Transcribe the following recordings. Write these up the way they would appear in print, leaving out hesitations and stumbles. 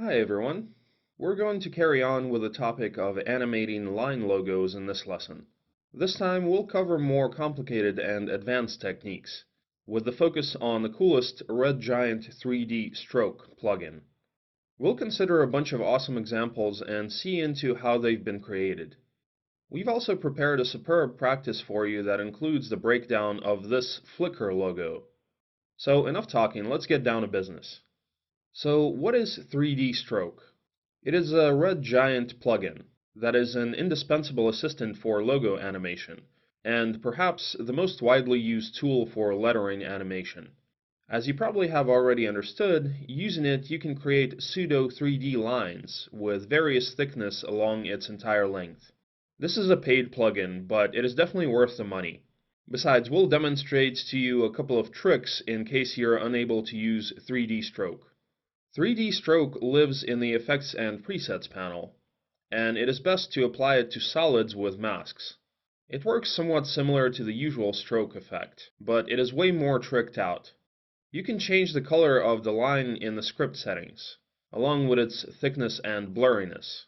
Hi everyone. We're going to carry on with the topic of animating line logos in this lesson. This time we'll cover more complicated and advanced techniques, with the focus on the coolest Red Giant 3D Stroke plugin. We'll consider a bunch of awesome examples and see into how they've been created. We've also prepared a superb practice for you that includes the breakdown of this Flickr logo. So enough talking, let's get down to business. So what is 3D Stroke? It is a Red Giant plugin that is an indispensable assistant for logo animation, and perhaps the most widely used tool for lettering animation. As you probably have already understood, using it you can create pseudo 3D lines with various thickness along its entire length. This is a paid plugin, but it is definitely worth the money. Besides, we'll demonstrate to you a couple of tricks in case you're unable to use 3D Stroke. 3D Stroke lives in the Effects and Presets panel, and it is best to apply it to solids with masks. It works somewhat similar to the usual stroke effect, but it is way more tricked out. You can change the color of the line in the script settings, along with its thickness and blurriness.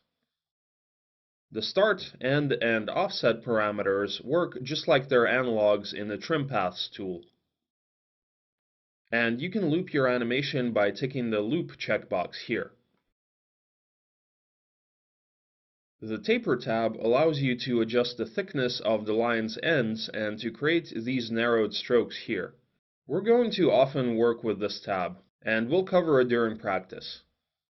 The start, end, and offset parameters work just like their analogs in the Trim Paths tool. And you can loop your animation by ticking the Loop checkbox here. The Taper tab allows you to adjust the thickness of the line's ends and to create these narrowed strokes here. We're going to often work with this tab, and we'll cover it during practice.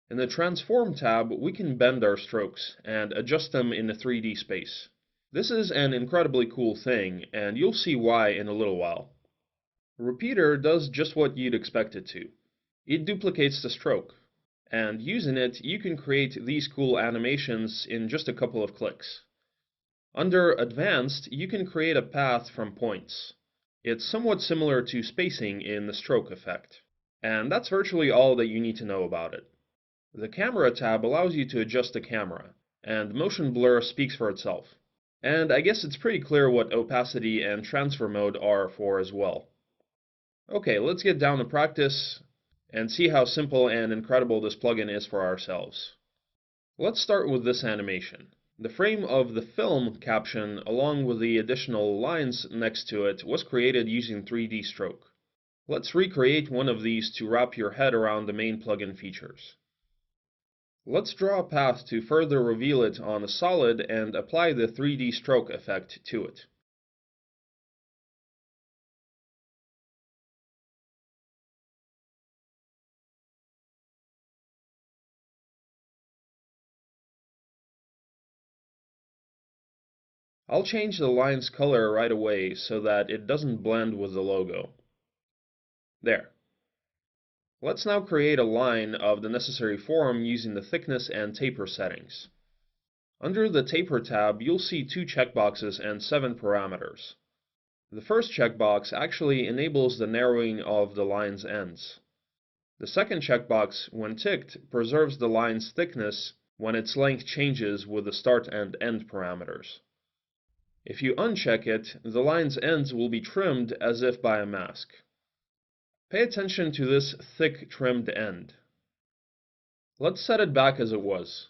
In the Transform tab, we can bend our strokes and adjust them in the 3D space. This is an incredibly cool thing, and you'll see why in a little while. Repeater does just what you'd expect it to. It duplicates the stroke, and using it you can create these cool animations in just a couple of clicks. Under Advanced, you can create a path from points. It's somewhat similar to spacing in the stroke effect, and that's virtually all that you need to know about it. The Camera tab allows you to adjust the camera, and motion blur speaks for itself. And I guess it's pretty clear what opacity and transfer mode are for as well. Okay, let's get down to practice and see how simple and incredible this plugin is for ourselves. Let's start with this animation. The frame of the film caption, along with the additional lines next to it, was created using 3D Stroke. Let's recreate one of these to wrap your head around the main plugin features. Let's draw a path to further reveal it on a solid and apply the 3D Stroke effect to it. I'll change the line's color right away so that it doesn't blend with the logo. There. Let's now create a line of the necessary form using the thickness and taper settings. Under the Taper tab, you'll see two checkboxes and 7 parameters. The first checkbox actually enables the narrowing of the line's ends. The second checkbox, when ticked, preserves the line's thickness when its length changes with the start and end parameters. If you uncheck it, the line's ends will be trimmed as if by a mask. Pay attention to this thick trimmed end. Let's set it back as it was.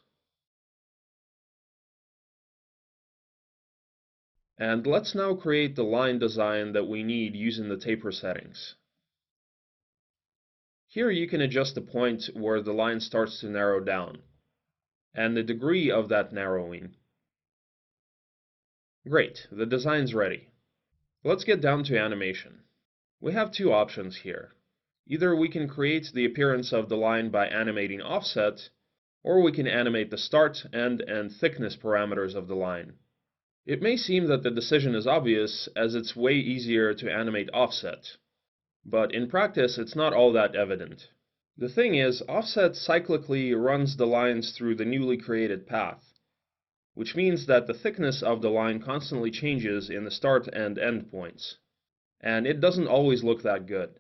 And let's now create the line design that we need using the taper settings. Here you can adjust the point where the line starts to narrow down, and the degree of that narrowing. Great, the design's ready. Let's get down to animation. We have two options here. Either we can create the appearance of the line by animating offset, or we can animate the start, end, and thickness parameters of the line. It may seem that the decision is obvious, as it's way easier to animate offset. But in practice, it's not all that evident. The thing is, offset cyclically runs the lines through the newly created path, which means that the thickness of the line constantly changes in the start and end points. And it doesn't always look that good.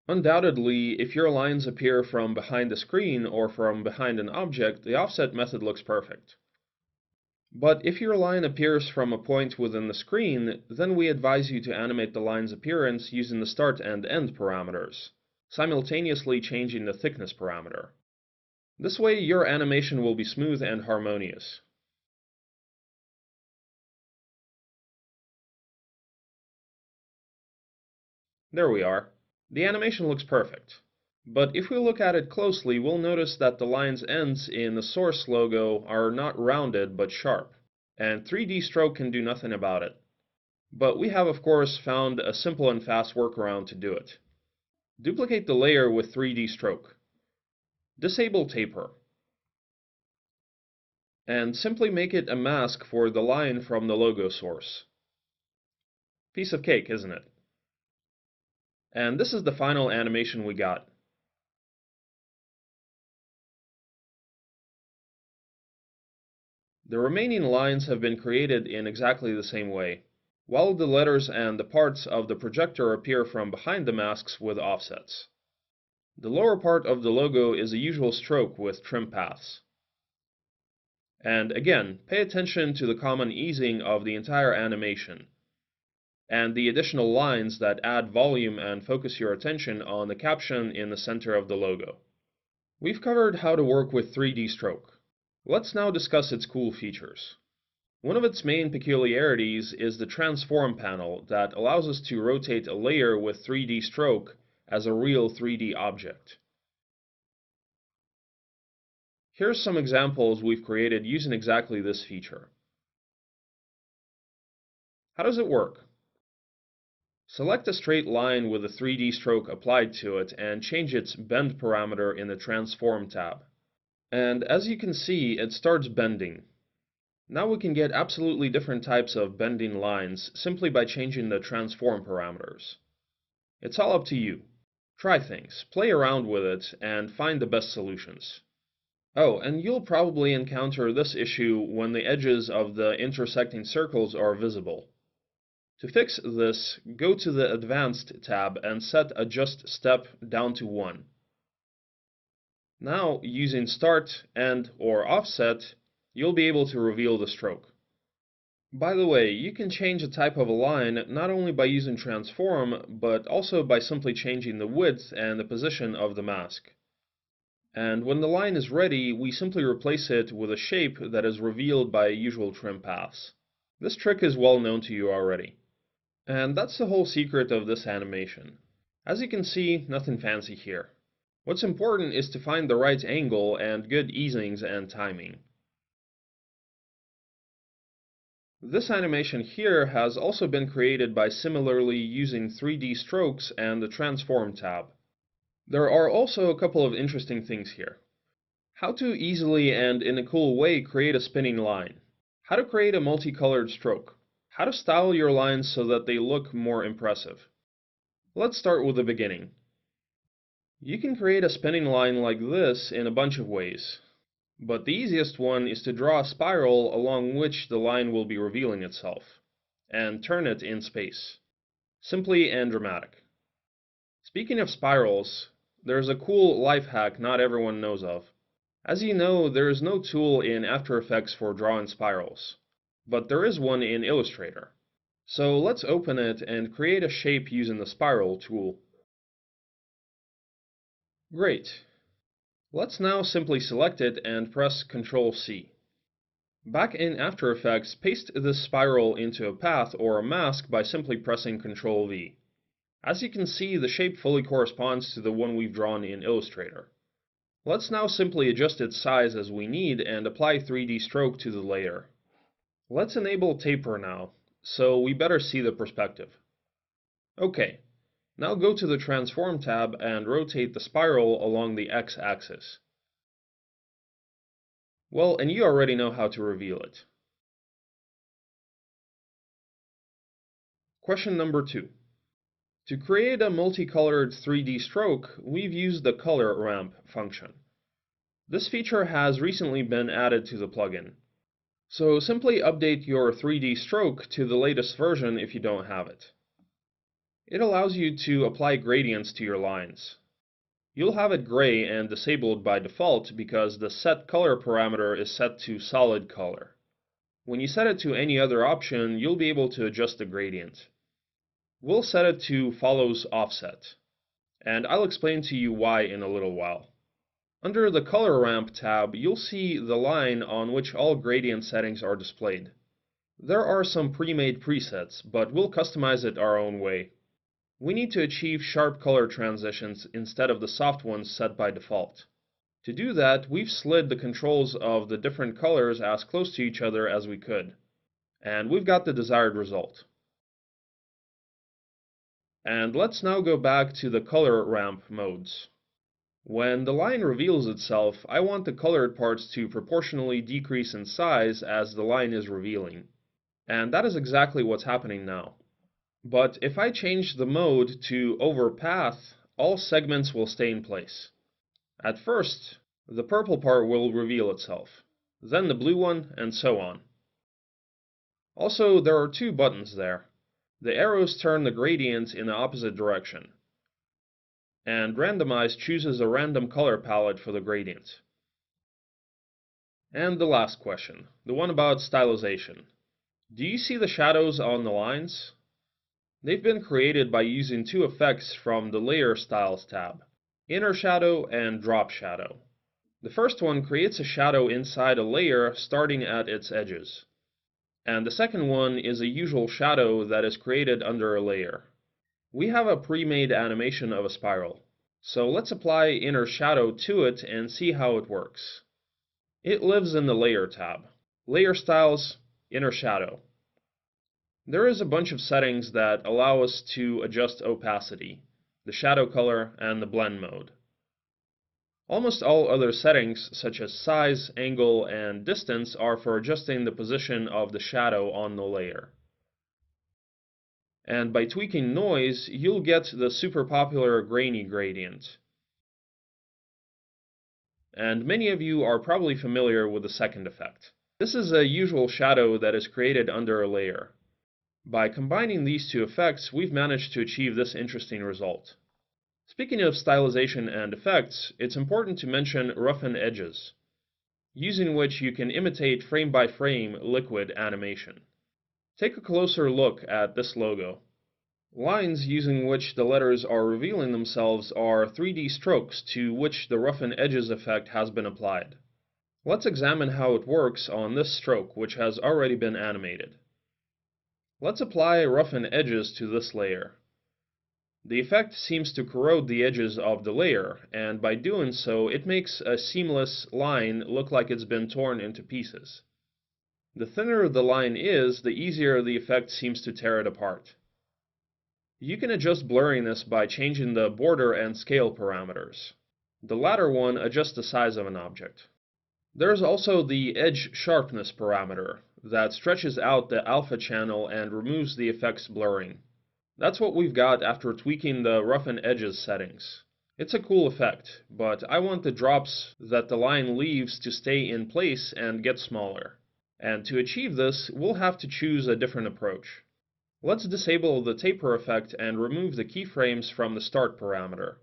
Undoubtedly, if your lines appear from behind the screen or from behind an object, the offset method looks perfect. But if your line appears from a point within the screen, then we advise you to animate the line's appearance using the start and end parameters, simultaneously changing the thickness parameter. This way your animation will be smooth and harmonious. There we are. The animation looks perfect. But if we look at it closely, we'll notice that the line's ends in the source logo are not rounded but sharp, and 3D Stroke can do nothing about it. But we have of course found a simple and fast workaround to do it. Duplicate the layer with 3D Stroke. Disable Taper. And simply make it a mask for the line from the logo source. Piece of cake, isn't it? And this is the final animation we got. The remaining lines have been created in exactly the same way, while the letters and the parts of the projector appear from behind the masks with offsets. The lower part of the logo is a usual stroke with trim paths. And again, pay attention to the common easing of the entire animation, and the additional lines that add volume and focus your attention on the caption in the center of the logo. We've covered how to work with 3D Stroke. Let's now discuss its cool features. One of its main peculiarities is the Transform panel that allows us to rotate a layer with 3D Stroke as a real 3D object. Here's some examples we've created using exactly this feature. How does it work? Select a straight line with a 3D Stroke applied to it and change its Bend parameter in the Transform tab. And as you can see, it starts bending. Now we can get absolutely different types of bending lines simply by changing the Transform parameters. It's all up to you. Try things, play around with it, and find the best solutions. Oh, and you'll probably encounter this issue when the edges of the intersecting circles are visible. To fix this, go to the Advanced tab and set Adjust Step down to 1. Now, using Start, End, or Offset, you'll be able to reveal the stroke. By the way, you can change the type of a line not only by using Transform, but also by simply changing the width and the position of the mask. And when the line is ready, we simply replace it with a shape that is revealed by usual trim paths. This trick is well known to you already. And that's the whole secret of this animation. As you can see, nothing fancy here. What's important is to find the right angle and good easings and timing. This animation here has also been created by similarly using 3D strokes and the Transform tab. There are also a couple of interesting things here. How to easily and in a cool way create a spinning line. How to create a multicolored stroke. How to style your lines so that they look more impressive. Let's start with the beginning. You can create a spinning line like this in a bunch of ways, but the easiest one is to draw a spiral along which the line will be revealing itself, and turn it in space. Simply and dramatic. Speaking of spirals, there's a cool life hack not everyone knows of. As you know, there is no tool in After Effects for drawing spirals, but there is one in Illustrator. So let's open it and create a shape using the Spiral tool. Great. Let's now simply select it and press Ctrl-C. Back in After Effects, paste this spiral into a path or a mask by simply pressing Ctrl-V. As you can see, the shape fully corresponds to the one we've drawn in Illustrator. Let's now simply adjust its size as we need and apply 3D Stroke to the layer. Let's enable Taper now, so we better see the perspective. OK. Now go to the Transform tab and rotate the spiral along the x-axis. Well, and you already know how to reveal it. Question number 2. To create a multicolored 3D stroke, we've used the Color Ramp function. This feature has recently been added to the plugin. So simply update your 3D stroke to the latest version if you don't have it. It allows you to apply gradients to your lines. You'll have it gray and disabled by default because the Set Color parameter is set to solid color. When you set it to any other option, you'll be able to adjust the gradient. We'll set it to Follows Offset, and I'll explain to you why in a little while. Under the Color Ramp tab, you'll see the line on which all gradient settings are displayed. There are some pre-made presets, but we'll customize it our own way. We need to achieve sharp color transitions instead of the soft ones set by default. To do that, we've slid the controls of the different colors as close to each other as we could. And we've got the desired result. And let's now go back to the color ramp modes. When the line reveals itself, I want the colored parts to proportionally decrease in size as the line is revealing. And that is exactly what's happening now. But if I change the mode to over path, all segments will stay in place. At first, the purple part will reveal itself, then the blue one, and so on. Also, there are two buttons there. The arrows turn the gradient in the opposite direction, and Randomize chooses a random color palette for the gradient. And the last question, the one about stylization. Do you see the shadows on the lines? They've been created by using two effects from the Layer Styles tab, Inner Shadow and Drop Shadow. The first one creates a shadow inside a layer starting at its edges. And the second one is a usual shadow that is created under a layer. We have a pre-made animation of a spiral, so let's apply Inner Shadow to it and see how it works. It lives in the Layer tab. Layer Styles, Inner Shadow. There is a bunch of settings that allow us to adjust opacity, the shadow color, and the blend mode. Almost all other settings, such as size, angle, and distance, are for adjusting the position of the shadow on the layer. And by tweaking noise, you'll get the super popular grainy gradient. And many of you are probably familiar with the second effect. This is a usual shadow that is created under a layer. By combining these two effects, we've managed to achieve this interesting result. Speaking of stylization and effects, it's important to mention roughen edges, using which you can imitate frame-by-frame liquid animation. Take a closer look at this logo. Lines using which the letters are revealing themselves are 3D strokes to which the roughen edges effect has been applied. Let's examine how it works on this stroke, which has already been animated. Let's apply roughen edges to this layer. The effect seems to corrode the edges of the layer, and by doing so, it makes a seamless line look like it's been torn into pieces. The thinner the line is, the easier the effect seems to tear it apart. You can adjust blurriness by changing the border and scale parameters. The latter one adjusts the size of an object. There's also the edge sharpness parameter that stretches out the alpha channel and removes the effect's blurring. That's what we've got after tweaking the roughen edges settings. It's a cool effect, but I want the drops that the line leaves to stay in place and get smaller. And to achieve this, we'll have to choose a different approach. Let's disable the taper effect and remove the keyframes from the start parameter.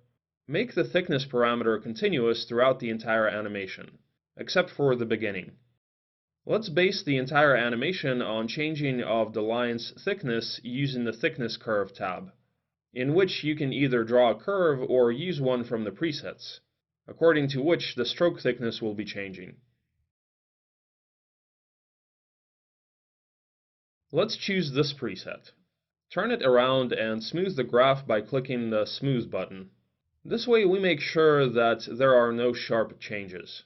Make the thickness parameter continuous throughout the entire animation, except for the beginning. Let's base the entire animation on changing of the line's thickness using the Thickness Curve tab, in which you can either draw a curve or use one from the presets, according to which the stroke thickness will be changing. Let's choose this preset. Turn it around and smooth the graph by clicking the Smooth button. This way we make sure that there are no sharp changes.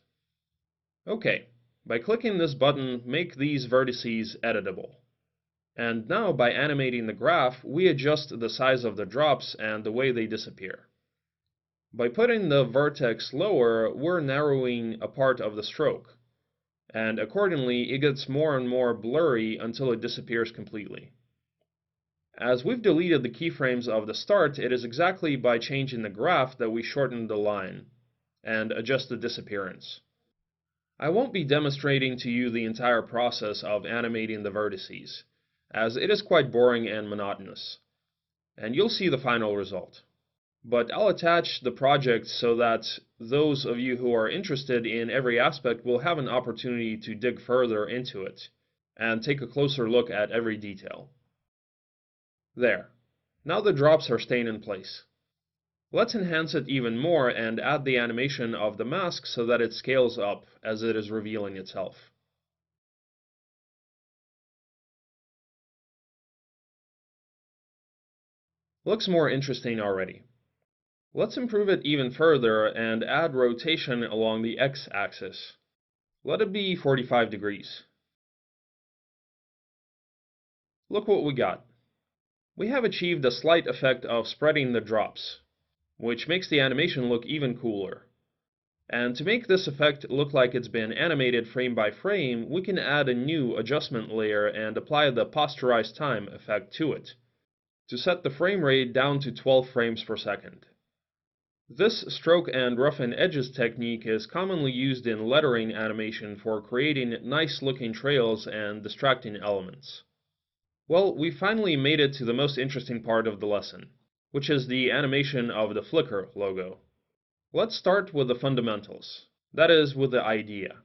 Okay. By clicking this button, make these vertices editable. And now, by animating the graph, we adjust the size of the drops and the way they disappear. By putting the vertex lower, we're narrowing a part of the stroke, and accordingly, it gets more and more blurry until it disappears completely. As we've deleted the keyframes of the start, it is exactly by changing the graph that we shorten the line and adjust the disappearance. I won't be demonstrating to you the entire process of animating the vertices, as it is quite boring and monotonous, and you'll see the final result. But I'll attach the project so that those of you who are interested in every aspect will have an opportunity to dig further into it and take a closer look at every detail. There. Now the drops are staying in place. Let's enhance it even more and add the animation of the mask so that it scales up as it is revealing itself. Looks more interesting already. Let's improve it even further and add rotation along the x-axis. Let it be 45 degrees. Look what we got. We have achieved a slight effect of spreading the drops, which makes the animation look even cooler. And to make this effect look like it's been animated frame by frame, we can add a new adjustment layer and apply the posterized time effect to it, to set the frame rate down to 12 frames per second. This stroke and roughen edges technique is commonly used in lettering animation for creating nice looking trails and distracting elements. Well, we finally made it to the most interesting part of the lesson, which is the animation of the Flickr logo. Let's start with the fundamentals, that is, with the idea.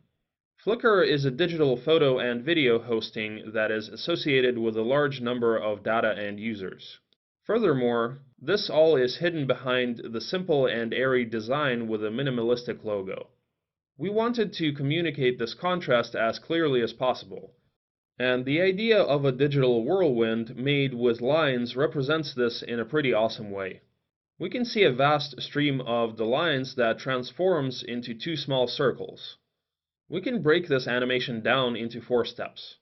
Flickr is a digital photo and video hosting that is associated with a large number of data and users. Furthermore, this all is hidden behind the simple and airy design with a minimalistic logo. We wanted to communicate this contrast as clearly as possible, and the idea of a digital whirlwind made with lines represents this in a pretty awesome way. We can see a vast stream of the lines that transforms into two small circles. We can break this animation down into 4 steps.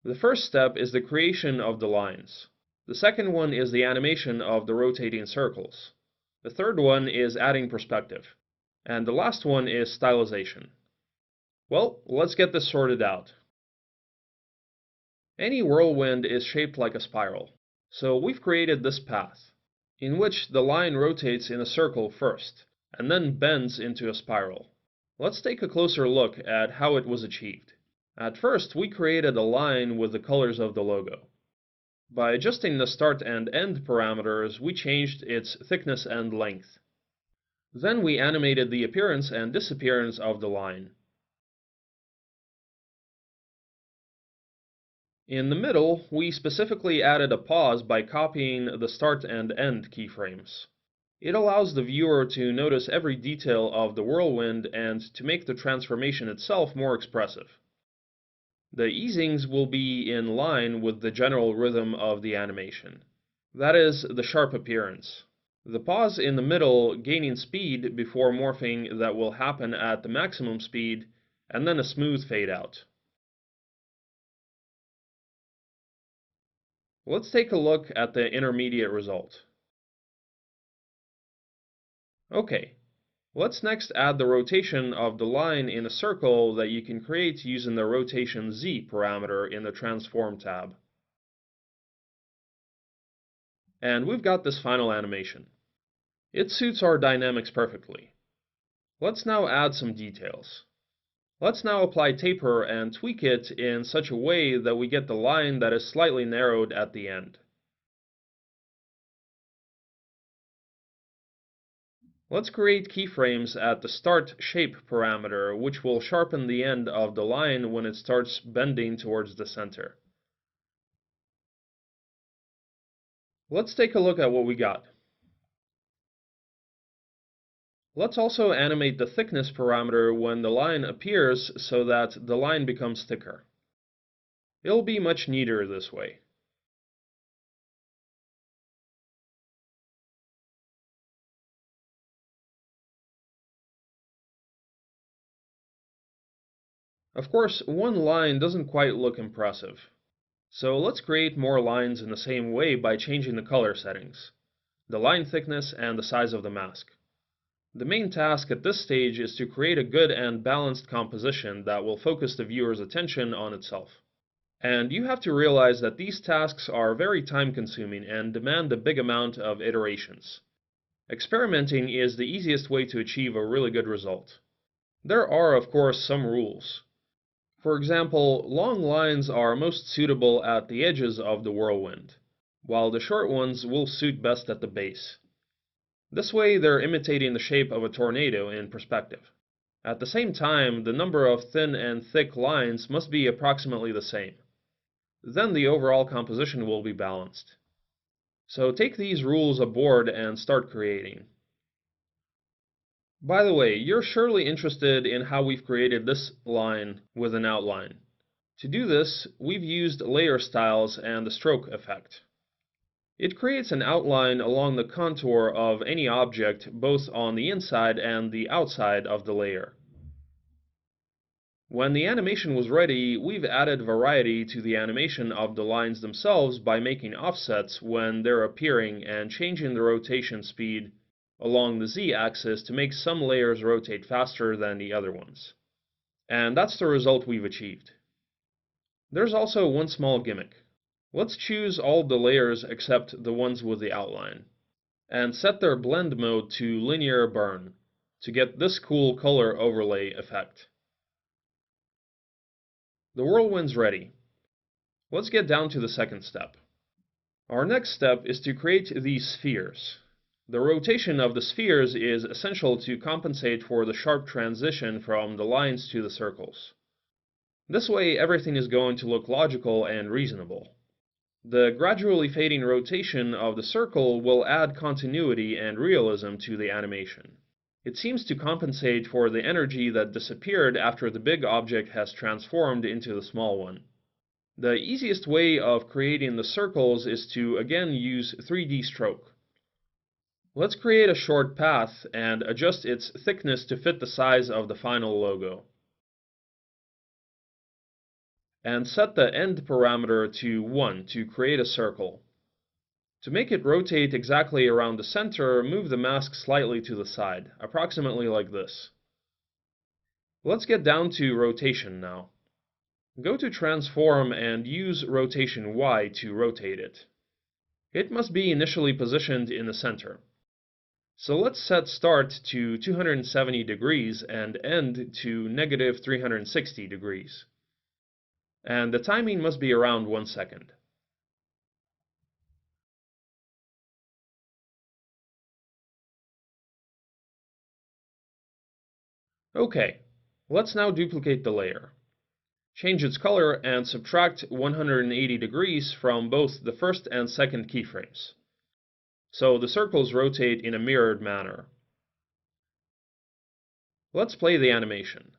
The first step is the creation of the lines. The second one is the animation of the rotating circles. The third one is adding perspective. And the last one is stylization. Well, let's get this sorted out. Any whirlwind is shaped like a spiral, so we've created this path, in which the line rotates in a circle first, and then bends into a spiral. Let's take a closer look at how it was achieved. At first, we created a line with the colors of the logo. By adjusting the start and end parameters, we changed its thickness and length. Then we animated the appearance and disappearance of the line. In the middle, we specifically added a pause by copying the start and end keyframes. It allows the viewer to notice every detail of the whirlwind and to make the transformation itself more expressive. The easings will be in line with the general rhythm of the animation. That is, the sharp appearance. The pause in the middle gaining speed before morphing that will happen at the maximum speed, and then a smooth fade out. Let's take a look at the intermediate result. Okay, let's next add the rotation of the line in a circle that you can create using the rotation Z parameter in the Transform tab. And we've got this final animation. It suits our dynamics perfectly. Let's now add some details. Let's now apply taper and tweak it in such a way that we get the line that is slightly narrowed at the end. Let's create keyframes at the start shape parameter, which will sharpen the end of the line when it starts bending towards the center. Let's take a look at what we got. Let's also animate the thickness parameter when the line appears so that the line becomes thicker. It'll be much neater this way. Of course, one line doesn't quite look impressive. So let's create more lines in the same way by changing the color settings, the line thickness, and the size of the mask. The main task at this stage is to create a good and balanced composition that will focus the viewer's attention on itself. And you have to realize that these tasks are very time-consuming and demand a big amount of iterations. Experimenting is the easiest way to achieve a really good result. There are, of course, some rules. For example, long lines are most suitable at the edges of the whirlwind, while the short ones will suit best at the base. This way, they're imitating the shape of a tornado in perspective. At the same time, the number of thin and thick lines must be approximately the same. Then the overall composition will be balanced. So take these rules aboard and start creating. By the way, you're surely interested in how we've created this line with an outline. To do this, we've used layer styles and the stroke effect. It creates an outline along the contour of any object both on the inside and the outside of the layer. When the animation was ready, we've added variety to the animation of the lines themselves by making offsets when they're appearing and changing the rotation speed along the z-axis to make some layers rotate faster than the other ones. And that's the result we've achieved. There's also one small gimmick. Let's choose all the layers except the ones with the outline, and set their blend mode to linear burn to get this cool color overlay effect. The whirlwind's ready. Let's get down to the second step. Our next step is to create these spheres. The rotation of the spheres is essential to compensate for the sharp transition from the lines to the circles. This way, everything is going to look logical and reasonable. The gradually fading rotation of the circle will add continuity and realism to the animation. It seems to compensate for the energy that disappeared after the big object has transformed into the small one. The easiest way of creating the circles is to again use 3D stroke. Let's create a short path and adjust its thickness to fit the size of the final logo. And set the end parameter to 1 to create a circle. To make it rotate exactly around the center, move the mask slightly to the side, approximately like this. Let's get down to rotation now. Go to Transform and use Rotation Y to rotate it. It must be initially positioned in the center. So let's set Start to 270 degrees and End to negative 360 degrees. And the timing must be around 1 second. Okay, let's now duplicate the layer. Change its color and subtract 180 degrees from both the first and second keyframes. So the circles rotate in a mirrored manner. Let's play the animation.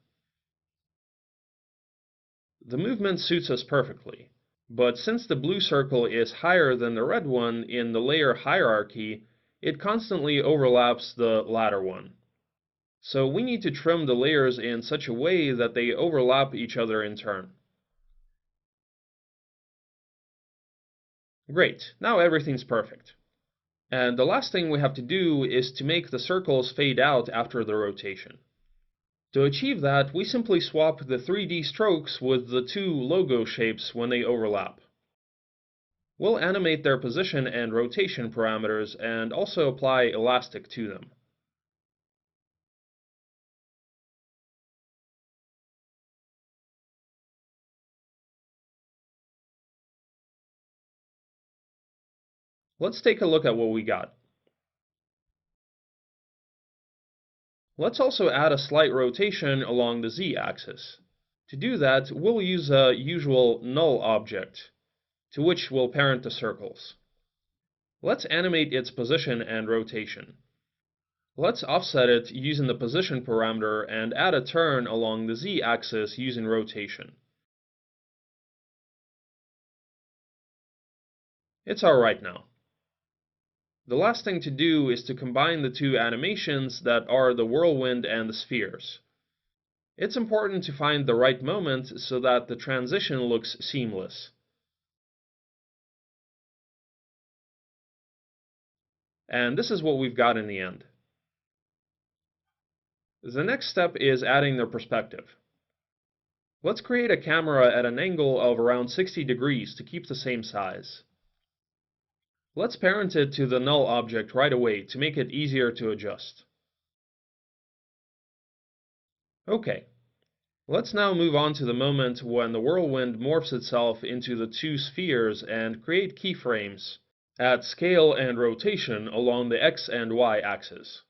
The movement suits us perfectly, but since the blue circle is higher than the red one in the layer hierarchy, it constantly overlaps the latter one. So we need to trim the layers in such a way that they overlap each other in turn. Great, now everything's perfect. And the last thing we have to do is to make the circles fade out after the rotation. To achieve that, we simply swap the 3D strokes with the two logo shapes when they overlap. We'll animate their position and rotation parameters and also apply elastic to them. Let's take a look at what we got. Let's also add a slight rotation along the z-axis. To do that, we'll use a usual null object, to which we'll parent the circles. Let's animate its position and rotation. Let's offset it using the position parameter and add a turn along the z-axis using rotation. It's alright now. The last thing to do is to combine the two animations that are the whirlwind and the spheres. It's important to find the right moment so that the transition looks seamless. And this is what we've got in the end. The next step is adding the perspective. Let's create a camera at an angle of around 60 degrees to keep the same size. Let's parent it to the null object right away to make it easier to adjust. Okay, let's now move on to the moment when the whirlwind morphs itself into the two spheres and create keyframes at scale and rotation along the X and Y axes.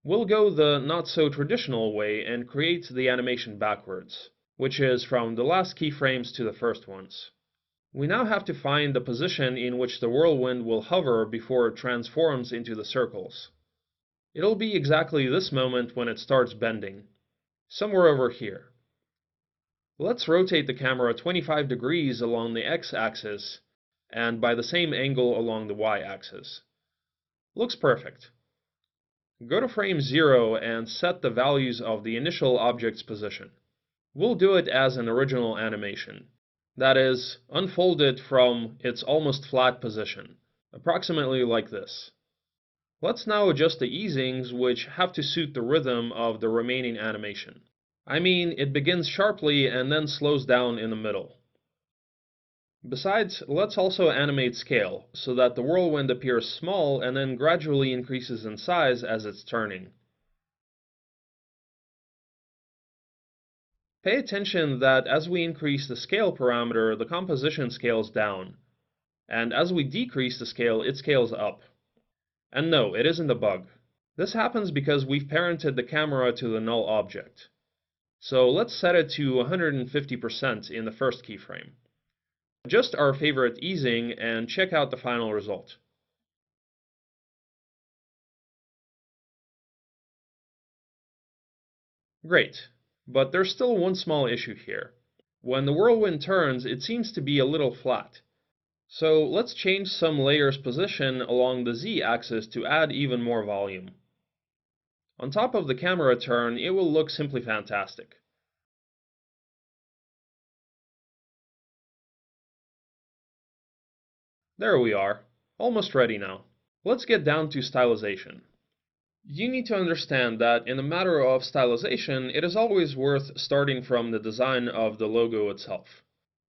We'll go the not-so-traditional way and create the animation backwards, which is from the last keyframes to the first ones. We now have to find the position in which the whirlwind will hover before it transforms into the circles. It'll be exactly this moment when it starts bending, somewhere over here. Let's rotate the camera 25 degrees along the x-axis and by the same angle along the y-axis. Looks perfect. Go to frame 0 and set the values of the initial object's position. We'll do it as an original animation. That is, unfold it from its almost flat position, approximately like this. Let's now adjust the easings, which have to suit the rhythm of the remaining animation. I mean, it begins sharply and then slows down in the middle. Besides, let's also animate scale, so that the whirlwind appears small and then gradually increases in size as it's turning. Pay attention that as we increase the scale parameter, the composition scales down, and as we decrease the scale, it scales up. And no, it isn't a bug. This happens because we've parented the camera to the null object. So let's set it to 150% in the first keyframe. Adjust our favorite easing and check out the final result. Great, but there's still one small issue here. When the whirlwind turns, it seems to be a little flat. So let's change some layer's position along the z-axis to add even more volume. On top of the camera turn, it will look simply fantastic. There we are, almost ready now. Let's get down to stylization. You need to understand that in the matter of stylization, it is always worth starting from the design of the logo itself.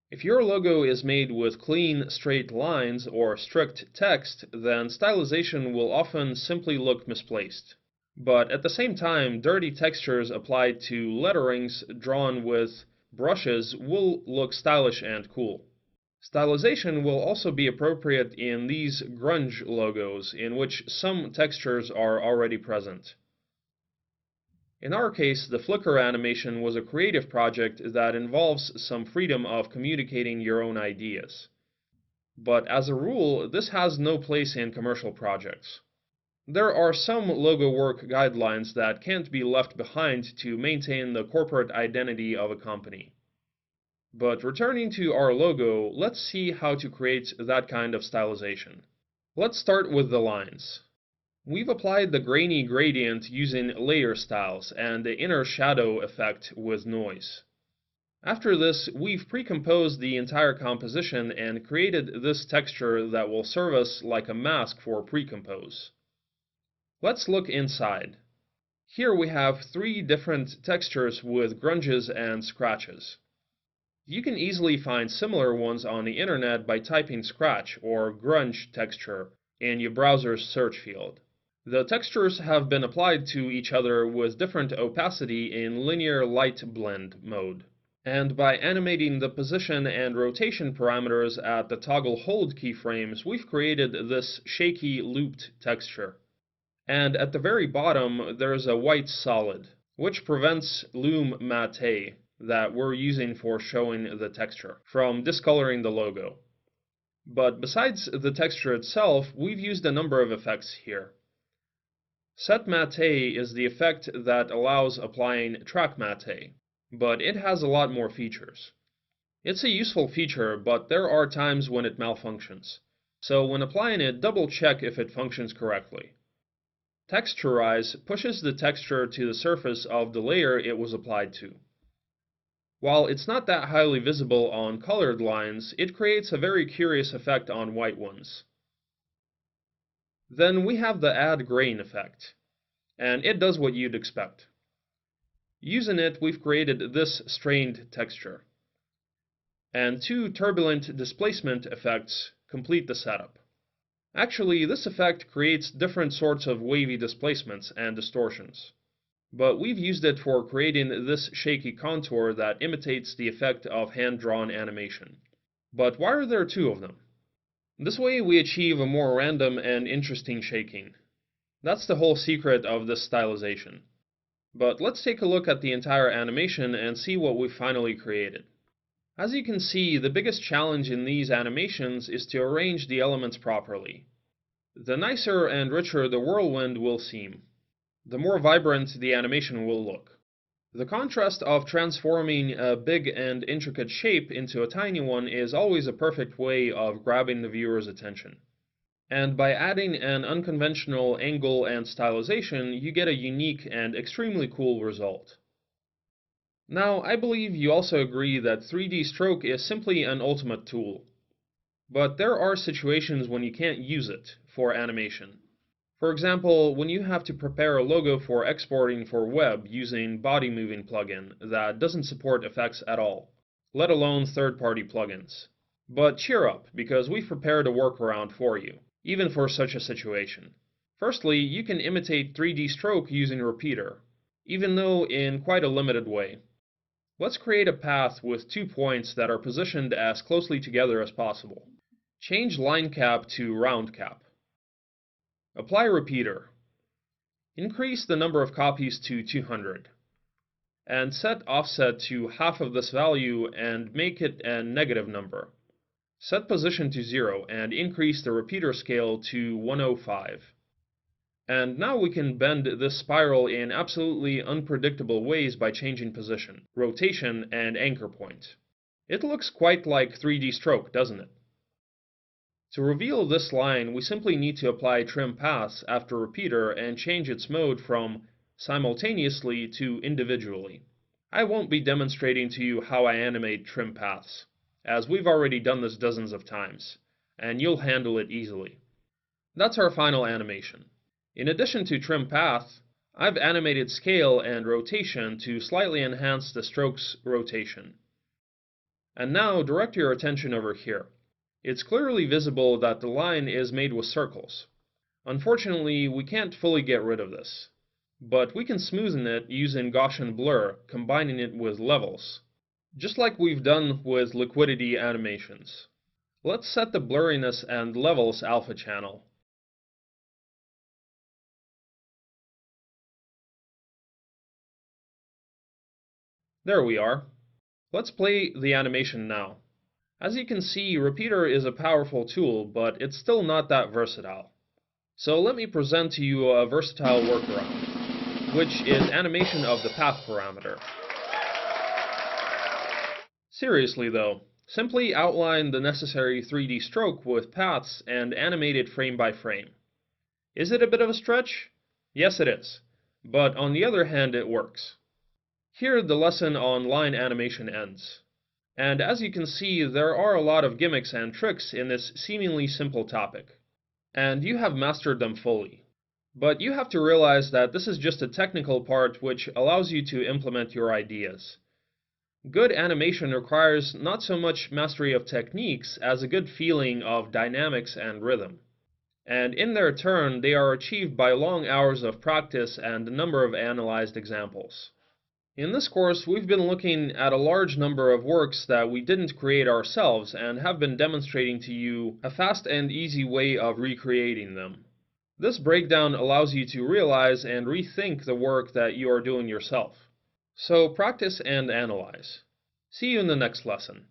If your logo is made with clean, straight lines or strict text, then stylization will often simply look misplaced. But at the same time, dirty textures applied to letterings drawn with brushes will look stylish and cool. Stylization will also be appropriate in these grunge logos, in which some textures are already present. In our case, the Flickr animation was a creative project that involves some freedom of communicating your own ideas. But as a rule, this has no place in commercial projects. There are some logo work guidelines that can't be left behind to maintain the corporate identity of a company. But returning to our logo, let's see how to create that kind of stylization. Let's start with the lines. We've applied the grainy gradient using layer styles and the inner shadow effect with noise. After this, we've pre-composed the entire composition and created this texture that will serve us like a mask for pre-compose. Let's look inside. Here we have 3 different textures with grunges and scratches. You can easily find similar ones on the internet by typing scratch or grunge texture in your browser's search field. The textures have been applied to each other with different opacity in linear light blend mode. And by animating the position and rotation parameters at the toggle hold keyframes, we've created this shaky looped texture. And at the very bottom, there's a white solid, which prevents Lume Mate, that we're using for showing the texture, from discoloring the logo. But besides the texture itself, we've used a number of effects here. Set Mate is the effect that allows applying track mate, but it has a lot more features. It's a useful feature, but there are times when it malfunctions. So when applying it, double check if it functions correctly. Texturize pushes the texture to the surface of the layer it was applied to. While it's not that highly visible on colored lines, it creates a very curious effect on white ones. Then we have the Add Grain effect, and it does what you'd expect. Using it, we've created this strained texture. And 2 turbulent displacement effects complete the setup. Actually, this effect creates different sorts of wavy displacements and distortions. But we've used it for creating this shaky contour that imitates the effect of hand-drawn animation. But why are there 2 of them? This way we achieve a more random and interesting shaking. That's the whole secret of this stylization. But let's take a look at the entire animation and see what we've finally created. As you can see, the biggest challenge in these animations is to arrange the elements properly. The nicer and richer the whirlwind will seem. the more vibrant the animation will look. The contrast of transforming a big and intricate shape into a tiny one is always a perfect way of grabbing the viewer's attention. And by adding an unconventional angle and stylization, you get a unique and extremely cool result. Now, I believe you also agree that 3D stroke is simply an ultimate tool. But there are situations when you can't use it for animation. For example, when you have to prepare a logo for exporting for web using Body Moving plugin that doesn't support effects at all, let alone third-party plugins. But cheer up, because we've prepared a workaround for you, even for such a situation. Firstly, you can imitate 3D stroke using Repeater, even though in quite a limited way. Let's create a path with 2 points that are positioned as closely together as possible. Change line cap to round cap. Apply Repeater. Increase the number of copies to 200. And set offset to half of this value and make it a negative number. Set position to 0 and increase the repeater scale to 105. And now we can bend this spiral in absolutely unpredictable ways by changing position, rotation, and anchor point. It looks quite like 3D stroke, doesn't it? To reveal this line, we simply need to apply trim paths after repeater and change its mode from simultaneously to individually. I won't be demonstrating to you how I animate trim paths, as we've already done this dozens of times, and you'll handle it easily. That's our final animation. In addition to trim path, I've animated scale and rotation to slightly enhance the stroke's rotation. And now direct your attention over here. It's clearly visible that the line is made with circles. Unfortunately, we can't fully get rid of this, but we can smoothen it using Gaussian blur, combining it with levels, just like we've done with liquidity animations. Let's set the blurriness and levels alpha channel. There we are. Let's play the animation now. As you can see, Repeater is a powerful tool, but it's still not that versatile. So let me present to you a versatile workaround, which is animation of the path parameter. Seriously though, simply outline the necessary 3D stroke with paths and animate it frame by frame. Is it a bit of a stretch? Yes, it is. But on the other hand, it works. Here the lesson on line animation ends. And as you can see, there are a lot of gimmicks and tricks in this seemingly simple topic. And you have mastered them fully. But you have to realize that this is just a technical part which allows you to implement your ideas. Good animation requires not so much mastery of techniques as a good feeling of dynamics and rhythm. And in their turn, they are achieved by long hours of practice and a number of analyzed examples. In this course, we've been looking at a large number of works that we didn't create ourselves and have been demonstrating to you a fast and easy way of recreating them. This breakdown allows you to realize and rethink the work that you are doing yourself. So practice and analyze. See you in the next lesson.